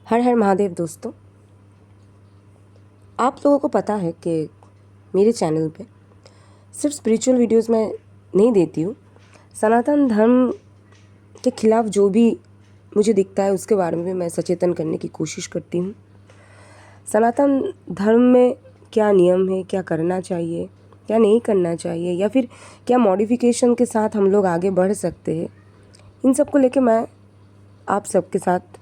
हर हर महादेव दोस्तों, आप लोगों को पता है कि मेरे चैनल पे सिर्फ स्पिरिचुअल वीडियोस मैं नहीं देती हूँ। सनातन धर्म के खिलाफ जो भी मुझे दिखता है उसके बारे में भी मैं सचेतन करने की कोशिश करती हूँ। सनातन धर्म में क्या नियम है, क्या करना चाहिए, क्या नहीं करना चाहिए, या फिर क्या मॉडिफिकेशन के साथ हम लोग आगे बढ़ सकते हैं, इन सब को लेके मैं आप सबके साथ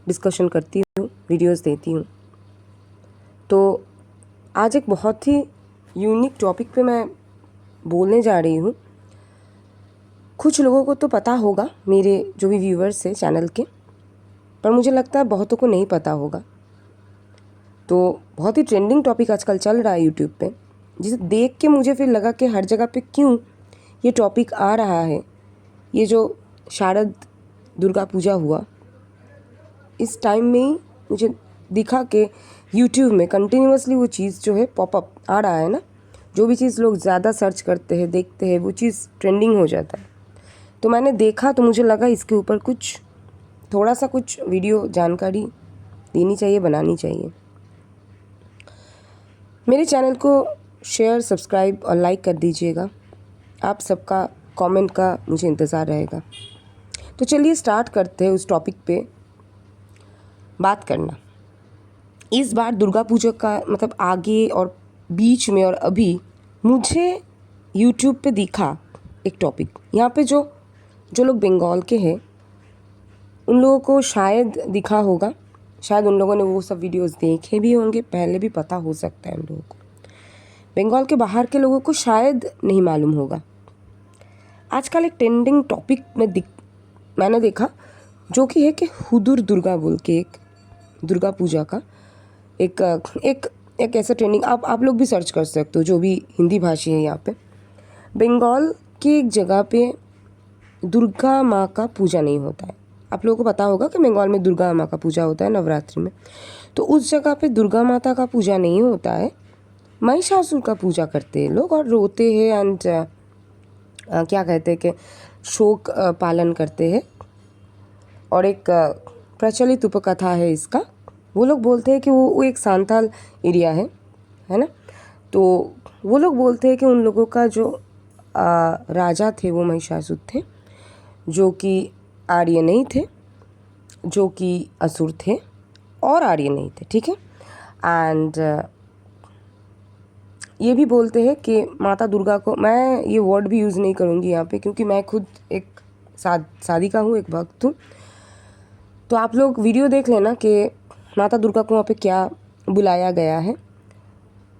डिस्कशन करती हूँ, वीडियोस देती हूँ। तो आज एक बहुत ही यूनिक टॉपिक पे मैं बोलने जा रही हूँ। कुछ लोगों को तो पता होगा, मेरे जो भी व्यूअर्स हैं चैनल के, पर मुझे लगता है बहुतों को नहीं पता होगा। तो बहुत ही ट्रेंडिंग टॉपिक आजकल चल रहा है यूट्यूब पे, जिसे देख के मुझे फिर लगा कि हर जगह पे क्यों ये टॉपिक आ रहा है। ये जो शारद दुर्गा पूजा हुआ, इस टाइम में ही मुझे दिखा कि यूट्यूब में कंटिन्यूअसली वो चीज़ जो है पॉपअप आ रहा है ना। जो भी चीज़ लोग ज़्यादा सर्च करते हैं, देखते हैं, वो चीज़ ट्रेंडिंग हो जाता है। तो मैंने देखा तो मुझे लगा इसके ऊपर थोड़ा सा कुछ वीडियो जानकारी देनी चाहिए, बनानी चाहिए। मेरे चैनल को शेयर, सब्सक्राइब और लाइक कर दीजिएगा। आप सबका कमेंट का मुझे इंतज़ार रहेगा। तो चलिए स्टार्ट करते हैं उस टॉपिक पे बात करना। इस बार दुर्गा पूजा का मतलब आगे और बीच में और अभी मुझे यूट्यूब पे दिखा एक टॉपिक। यहाँ पे जो लोग बंगाल के हैं उन लोगों को शायद दिखा होगा, शायद उन लोगों ने वो सब वीडियोस देखे भी होंगे, पहले भी पता हो सकता है उन लोगों को। बंगाल के बाहर के लोगों को शायद नहीं मालूम होगा। आजकल एक ट्रेंडिंग टॉपिक मैंने देखा, जो कि है कि हुदुर दुर्गा बोल के एक दुर्गा पूजा का एक ऐसा ट्रेंडिंग आप लोग भी सर्च कर सकते हो, जो भी हिंदी भाषी है। यहाँ पे बंगाल की एक जगह पे दुर्गा माँ का पूजा नहीं होता है। आप लोगों को पता होगा कि बंगाल में दुर्गा माँ का पूजा होता है नवरात्रि में। तो उस जगह पे दुर्गा माता का पूजा नहीं होता है, महिषासुर का पूजा करते हैं लोग और रोते हैं एंड क्या कहते हैं कि शोक पालन करते हैं। और एक प्रचलित उपकथा है इसका। वो लोग बोलते हैं कि वो एक सांताल एरिया है ना। तो वो लोग बोलते हैं कि उन लोगों का जो राजा थे वो महिषासुर थे, जो कि आर्य नहीं थे, जो कि असुर थे और आर्य नहीं थे, ठीक है। एंड ये भी बोलते हैं कि माता दुर्गा को, मैं ये वर्ड भी यूज़ नहीं करूँगी यहाँ पे क्योंकि मैं खुद एक साधिका हूँ, एक भक्त हूँ। तो आप लोग वीडियो देख लेना कि माता दुर्गा को वहाँ पे क्या बुलाया गया है।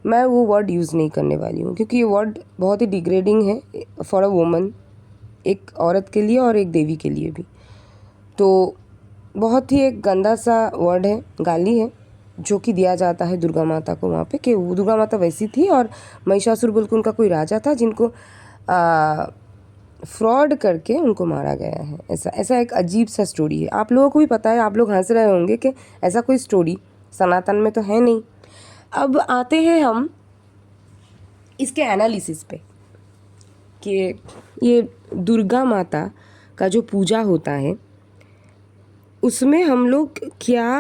मैं वो वर्ड यूज़ नहीं करने वाली हूँ क्योंकि ये वर्ड बहुत ही डिग्रेडिंग है फॉर अ वुमन, एक औरत के लिए और एक देवी के लिए भी। तो बहुत ही एक गंदा सा वर्ड है, गाली है, जो कि दिया जाता है दुर्गा माता को वहाँ पे कि वो दुर्गा माता वैसी थी और महिषासुर बोल के उनका कोई राजा था जिनको फ्रॉड करके उनको मारा गया है। ऐसा एक अजीब सा स्टोरी है। आप लोगों को भी पता है, आप लोग हंस रहे होंगे कि ऐसा कोई स्टोरी सनातन में तो है नहीं। अब आते हैं हम इसके एनालिसिस पे कि ये दुर्गा माता का जो पूजा होता है उसमें हम लोग क्या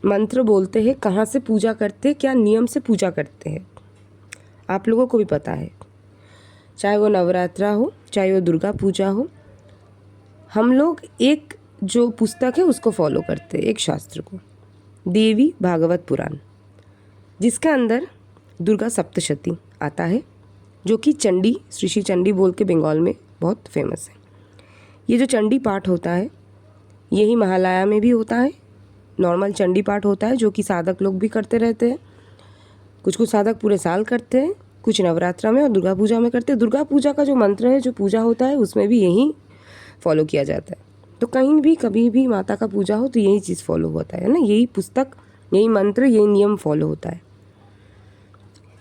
मंत्र बोलते हैं, कहाँ से पूजा करते हैं, क्या नियम से पूजा करते हैं, आप लोगों को भी पता है। चाहे वो नवरात्रा हो, चाहे वो दुर्गा पूजा हो, हम लोग एक जो पुस्तक है उसको फॉलो करते हैं, एक शास्त्र को, देवी भागवत पुराण, जिसके अंदर दुर्गा सप्तशती आता है, जो कि चंडी, श्री चंडी बोल के बंगाल में बहुत फेमस है। ये जो चंडी पाठ होता है यही महालया में भी होता है। नॉर्मल चंडी पाठ होता है जो कि साधक लोग भी करते रहते हैं। कुछ साधक पूरे साल करते हैं, कुछ नवरात्रा में और दुर्गा पूजा में करते हैं। दुर्गा पूजा का जो मंत्र है, जो पूजा होता है, उसमें भी यही फॉलो किया जाता है। तो कहीं भी कभी भी माता का पूजा हो तो यही चीज़ फॉलो होता है ना, यही पुस्तक, यही मंत्र, यही नियम फॉलो होता है।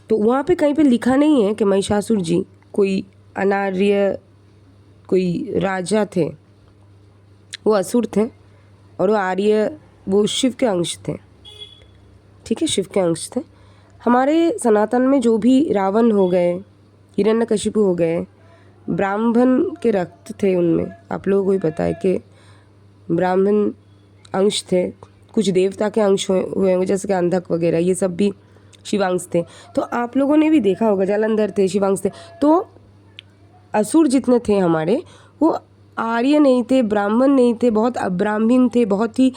तो वहाँ पे कहीं पे लिखा नहीं है कि महिषासुर जी कोई अनार्य कोई राजा थे, वो असुर थे और वो आर्य, वो शिव के अंश थे, ठीक है, शिव के अंश थे। हमारे सनातन में जो भी रावण हो गए, हिरण्यकशिपु हो गए, ब्राह्मण के रक्त थे उनमें। आप लोगों को भी पता है कि ब्राह्मण अंश थे, कुछ देवता के अंश हुए होंगे, जैसे कि अंधक वगैरह, ये सब भी शिवांश थे। तो आप लोगों ने भी देखा होगा, जालंधर थे, शिवांश थे। तो असुर जितने थे हमारे, वो आर्य नहीं थे, ब्राह्मण नहीं थे, बहुत अब्राह्मण थे, बहुत ही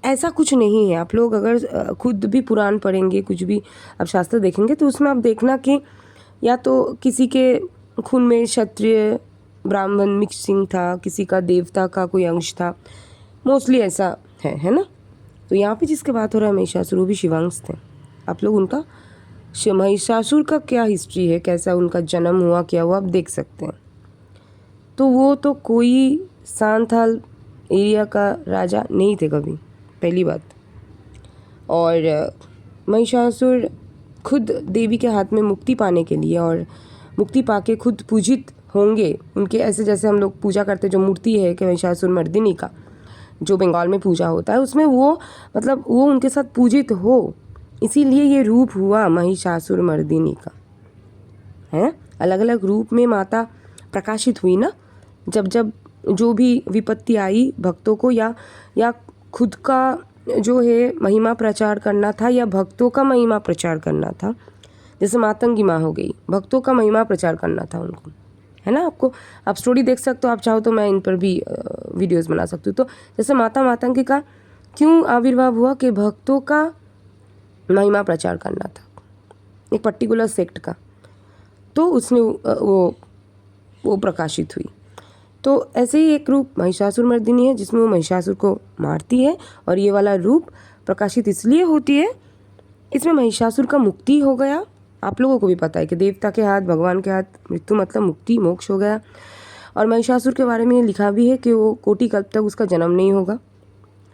ऐसा कुछ नहीं है। आप लोग अगर खुद भी पुराण पढ़ेंगे, कुछ भी अब शास्त्र देखेंगे, तो उसमें आप देखना कि या तो किसी के खून में क्षत्रिय ब्राह्मण मिक्सिंग था, किसी का देवता का कोई अंश था, मोस्टली ऐसा है ना। तो यहाँ पे जिसके बात हो रहा है महिषासुर, वो भी शिवांश थे। आप लोग उनका महिषासुर का क्या हिस्ट्री है, कैसा उनका जन्म हुआ, क्या हुआ, आप देख सकते हैं। तो वो तो कोई सांथाल एरिया का राजा नहीं थे कभी, पहली बात। और महिषासुर खुद देवी के हाथ में मुक्ति पाने के लिए, और मुक्ति पाके खुद पूजित होंगे उनके, ऐसे जैसे हम लोग पूजा करते जो मूर्ति है कि महिषासुर मर्दिनी का, जो बंगाल में पूजा होता है, उसमें वो मतलब वो उनके साथ पूजित हो, इसीलिए ये रूप हुआ महिषासुर मर्दिनी का, है। अलग अलग रूप में माता प्रकाशित हुई ना, जब जब जो भी विपत्ति आई भक्तों को, या खुद का जो है महिमा प्रचार करना था, या भक्तों का महिमा प्रचार करना था। जैसे मातंगी माँ हो गई, भक्तों का महिमा प्रचार करना था उनको, है ना। आपको आप स्टोरी देख सकते हो, आप चाहो तो मैं इन पर भी वीडियोस बना सकती हूँ। तो जैसे माता मातंगी का क्यों आविर्भाव हुआ कि भक्तों का महिमा प्रचार करना था, एक पर्टिकुलर सेक्ट का, तो उसने वो प्रकाशित हुई। तो ऐसे ही एक रूप महिषासुर मर्दिनी है, जिसमें वो महिषासुर को मारती है, और ये वाला रूप प्रकाशित इसलिए होती है, इसमें महिषासुर का मुक्ति हो गया। आप लोगों को भी पता है कि देवता के हाथ, भगवान के हाथ मृत्यु मतलब मुक्ति, मोक्ष हो गया। और महिषासुर के बारे में लिखा भी है कि वो कोटि कल्प तक उसका जन्म नहीं होगा,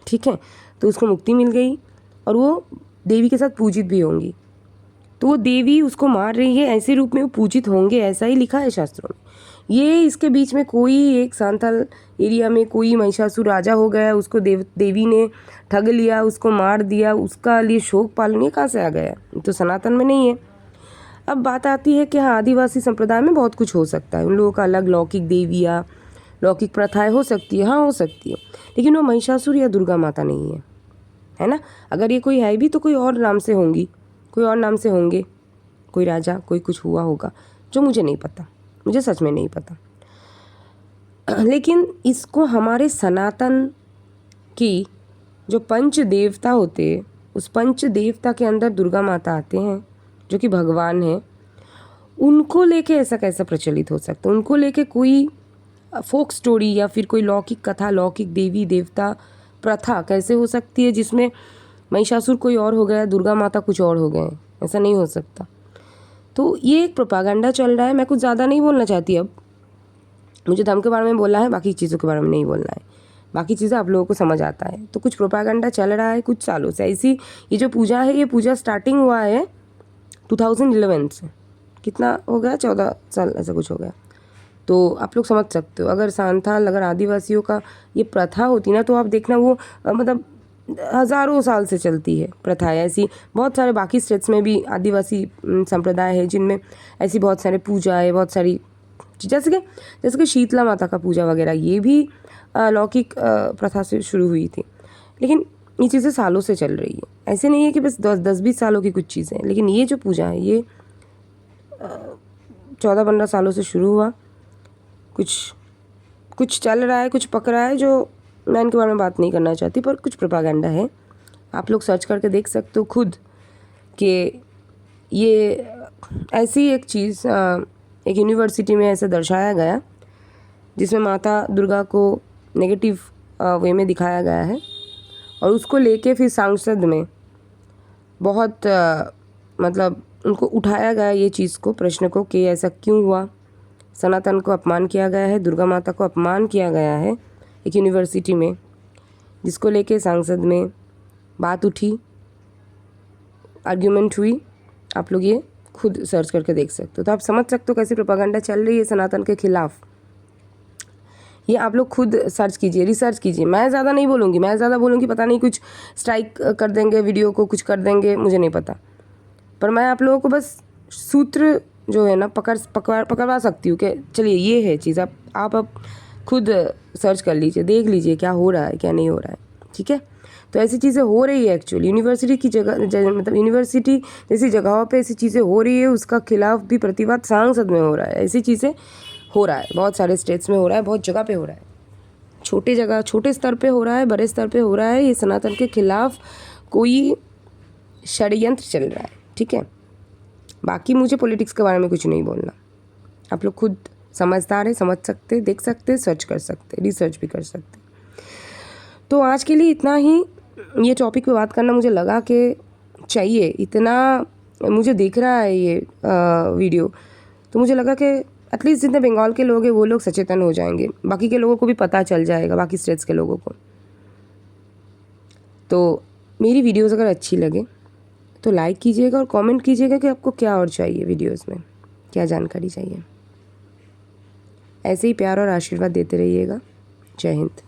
ठीक है। तो उसको मुक्ति मिल गई, और वो देवी के साथ पूजित भी होंगी। तो वो देवी उसको मार रही है, ऐसे रूप में वो पूजित होंगे, ऐसा ही लिखा है शास्त्रों में। ये इसके बीच में कोई एक सांथाल एरिया में कोई महिषासुर राजा हो गया, उसको देवी ने ठग लिया, उसको मार दिया, उसका लिए शोक पालन, ये कहाँ से आ गया? तो सनातन में नहीं है। अब बात आती है कि हाँ, आदिवासी संप्रदाय में बहुत कुछ हो सकता है, उन लोगों का अलग लौकिक देवियाँ, लौकिक प्रथाएं हो सकती है, हाँ हो सकती है, लेकिन वो महिषासुर या दुर्गा माता नहीं है ना। अगर ये कोई है भी तो कोई और नाम से होंगी, कोई और नाम से होंगे, कोई राजा, कोई कुछ हुआ होगा, जो मुझे नहीं पता, मुझे सच में नहीं पता। लेकिन इसको हमारे सनातन की जो पंच देवता होते, उस पंच देवता के अंदर दुर्गा माता आते हैं, जो कि भगवान हैं, उनको लेके ऐसा कैसा प्रचलित हो सकता है? उनको लेके कोई फोक स्टोरी या फिर कोई लौकिक कथा, लौकिक देवी देवता प्रथा कैसे हो सकती है, जिसमें महिषासुर कोई और हो गया, दुर्गा माता कुछ और हो गए? ऐसा नहीं हो सकता। तो ये एक प्रोपागेंडा चल रहा है। मैं कुछ ज़्यादा नहीं बोलना चाहती, अब मुझे धर्म के बारे में बोलना है, बाकी चीज़ों के बारे में नहीं बोलना है, बाकी चीज़ें आप लोगों को समझ आता है। तो कुछ प्रोपागेंडा चल रहा है कुछ सालों से ऐसी। ये जो पूजा है, ये पूजा स्टार्टिंग हुआ है 2011 से, कितना हो गया, 14 साल ऐसा कुछ हो गया। तो आप लोग समझ सकते हो, अगर सांथाल, अगर आदिवासियों का ये प्रथा होती ना, तो आप देखना वो मतलब हज़ारों साल से चलती है प्रथाएं ऐसी। बहुत सारे बाकी स्टेट्स में भी आदिवासी संप्रदाय है, जिनमें ऐसी बहुत सारे पूजा है, बहुत सारी, जैसे कि शीतला माता का पूजा वगैरह, ये भी लौकिक प्रथा से शुरू हुई थी, लेकिन ये चीज़ें सालों से चल रही है। ऐसे नहीं है कि बस 10-20 सालों की कुछ चीज़ें, लेकिन ये जो पूजा है ये 14-15 सालों से शुरू हुआ। कुछ चल रहा है, कुछ पक रहा है, जो मैं इनके बारे में बात नहीं करना चाहती, पर कुछ प्रोपागेंडा है। आप लोग सर्च करके देख सकते हो खुद कि ये ऐसी एक चीज़ एक यूनिवर्सिटी में ऐसे दर्शाया गया, जिसमें माता दुर्गा को नेगेटिव वे में दिखाया गया है, और उसको लेके फिर सांसद में बहुत मतलब उनको उठाया गया ये चीज़ को, प्रश्न को, कि ऐसा क्यों हुआ, सनातन को अपमान किया गया है, दुर्गा माता को अपमान किया गया है एक यूनिवर्सिटी में, जिसको लेके सांसद में बात उठी, आर्ग्यूमेंट हुई। आप लोग ये खुद सर्च करके देख सकते हो, तो आप समझ सकते हो कैसी प्रोपागेंडा चल रही है सनातन के खिलाफ। ये आप लोग खुद सर्च कीजिए, रिसर्च कीजिए। मैं ज़्यादा नहीं बोलूँगी, मैं ज़्यादा बोलूँगी पता नहीं कुछ स्ट्राइक कर देंगे वीडियो को, कुछ कर देंगे, मुझे नहीं पता, पर मैं आप लोगों को बस सूत्र जो है ना पकड़वा सकती हूँ कि चलिए ये है चीज़। आप खुद सर्च कर लीजिए, देख लीजिए क्या हो रहा है क्या नहीं हो रहा है, ठीक है। तो ऐसी चीज़ें हो रही है एक्चुअली यूनिवर्सिटी की मतलब यूनिवर्सिटी जैसी जगहों पे ऐसी चीज़ें हो रही है, उसका खिलाफ भी प्रतिवाद सांसद में हो रहा है। ऐसी चीज़ें हो रहा है, बहुत सारे स्टेट्स में हो रहा है, बहुत जगह पे हो रहा है, छोटे स्तर पे हो रहा है, बड़े स्तर पे हो रहा है। ये सनातन के खिलाफ कोई षड्यंत्र चल रहा है, ठीक है। बाकी मुझे पॉलिटिक्स के बारे में कुछ नहीं बोलना, आप लोग खुद समझदार है, समझ सकते, देख सकते, सर्च कर सकते, रिसर्च भी कर सकते। तो आज के लिए इतना ही। ये टॉपिक पे बात करना मुझे लगा कि चाहिए, इतना मुझे दिख रहा है ये वीडियो, तो मुझे लगा कि एटलीस्ट जितने बंगाल के लोग हैं वो लोग सचेतन हो जाएंगे, बाकी के लोगों को भी पता चल जाएगा, बाकी स्टेट्स के लोगों को। तो मेरी वीडियोस अगर अच्छी लगे तो लाइक कीजिएगा और कमेंट कीजिएगा कि आपको क्या और चाहिए, वीडियोस में क्या जानकारी चाहिए। ऐसे ही प्यार और आशीर्वाद देते रहिएगा। जय हिंद।